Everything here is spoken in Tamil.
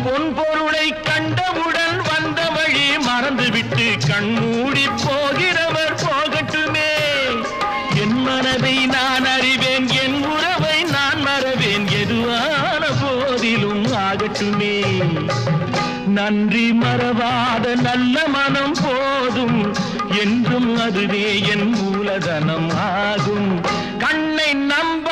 பொன் பொருளை கண்டவுடன் வந்த வழி மறந்துவிட்டு கண்மூடி போகிறவர் போகட்டுமே. என் மனதை நான் அறிவேன், என் உறவை நான் மறவேன், எதுவான போதிலும் ஆகட்டுமே. நன்றி மறவாத நல்ல மனம் போதும், என்றும் அதுவே என் மூலதனம் ஆகும். கண்ணை நம்பி